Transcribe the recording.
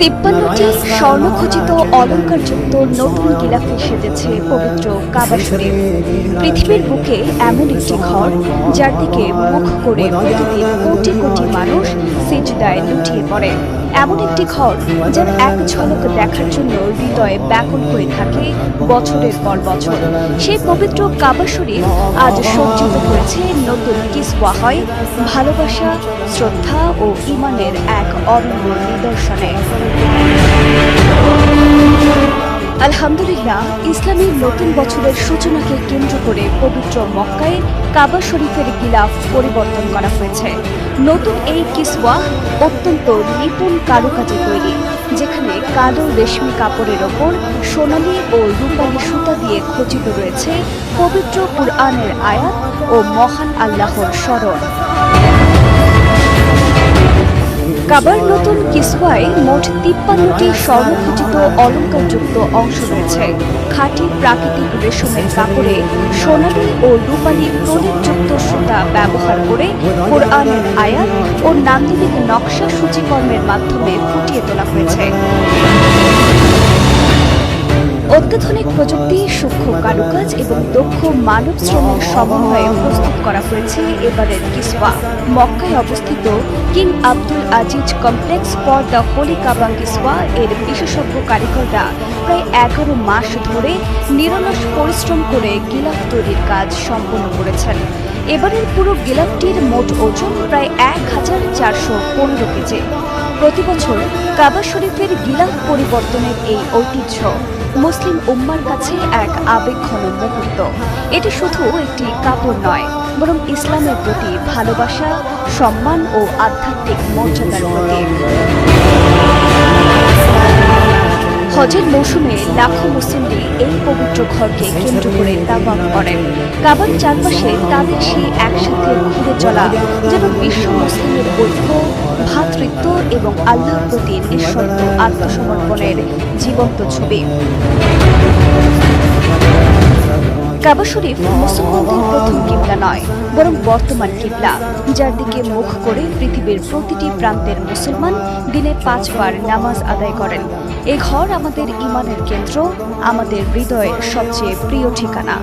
53টি স্বর্ণখচিত অলঙ্কারযুক্ত নতুন গিলাফে সেজেছে পবিত্র কাবা শরীফ। পৃথিবীর বুকে এমন একটি ঘর যার দিকে মুখ করে প্রতিদিন কোটি কোটি মানুষ সিজদায় লুটিয়ে পড়ে। এমন একটি ঘর যার এক ঝলক দেখার জন্য হৃদয়ে ব্যাকুল হয়ে থাকে বছরের পর বছর। সেই পবিত্র কাবা শরীফ আজ সজ্জিত হয়েছে নতুন কিসওয়া হয় ভালোবাসা, শ্রদ্ধা ও ঈমানের এক অনন্য নিদর্শনে। আলহামদুলিল্লাহ, ইসলামী নতুন বছরের সূচনাকে কেন্দ্র করে পবিত্র মক্কায় কাবা শরীফের গিলাফ পরিবর্তন করা হয়েছে। নতুন এই কিসওয়া অত্যন্ত নিপুণ কারুকাজে তৈরি, যেখানে কালো রেশমি কাপড়ের ওপর সোনালী ও রূপালী সুতা দিয়ে খচিত রয়েছে পবিত্র কুরআনের আয়াত ও মহান আল্লাহর স্মরণ। কাবার নতুন কিসওয়ায় মোট 53টি স্বর্ণখচিত অলঙ্কারযুক্ত অংশ রয়েছে। খাঁটি প্রাকৃতিক রেশমের কাপড়ে সোনালী ও রূপালী প্রলেপযুক্ত সুতা ব্যবহার করে কোরআনের আয়াত ও নান্দনিক নকশা সূচিকর্মের মাধ্যমে ফুটিয়ে তোলা হয়েছে। অত্যাধুনিক প্রযুক্তি, সূক্ষ্ম কারুকাজ এবং দক্ষ মানব শ্রমের সমন্বয়ে প্রস্তুত করা হয়েছে এবারের কিসওয়া। মক্কায় অবস্থিত King Abdul Aziz Complex for the Holy Kaaba কিসওয়া এর বিশেষজ্ঞ কারিগররা প্রায় 11 মাস ধরে নিরলস পরিশ্রম করে গিলাফ তৈরির কাজ সম্পন্ন করেছেন। এবারের পুরো গিলাফটির মোট ওজন প্রায় 1415 কেজি। প্রতি বছর কাবা শরীফের গিলাফ পরিবর্তনের এই ঐতিহ্য মুসলিম উম্মার কাছে এক আবেগঘন মুহূর্ত। এটি শুধু একটি কাপড় নয়, বরং ইসলামের প্রতি ভালোবাসা, সম্মান ও আধ্যাত্মিক মর্যাদার প্রতীক। হজের মৌসুমে লাখো মুসলিমরা এই পবিত্র ঘরকে কেন্দ্র করে তাওয়াফ করেন। কাবার চারপাশে তাদের সেই একসাথে ঘুরে চলা যেন বিশ্ব মুসলিমের ঐক্য, ভ্রাতৃত্ব এবং আল্লাহর প্রতি নিঃশর্ত আত্মসমর্পণের জীবন্ত ছবি। কাবা শরীফ মুসলমানদের প্রথম কিবলা নয়, বরং বর্তমান কিবলা, যার দিকে মুখ করে পৃথিবীর প্রতিটি প্রান্তের মুসলমান দিনে 5 বার নামাজ আদায় করেন। এ ঘর আমাদের ঈমানের কেন্দ্র, আমাদের হৃদয়ের সবচেয়ে প্রিয় ঠিকানা।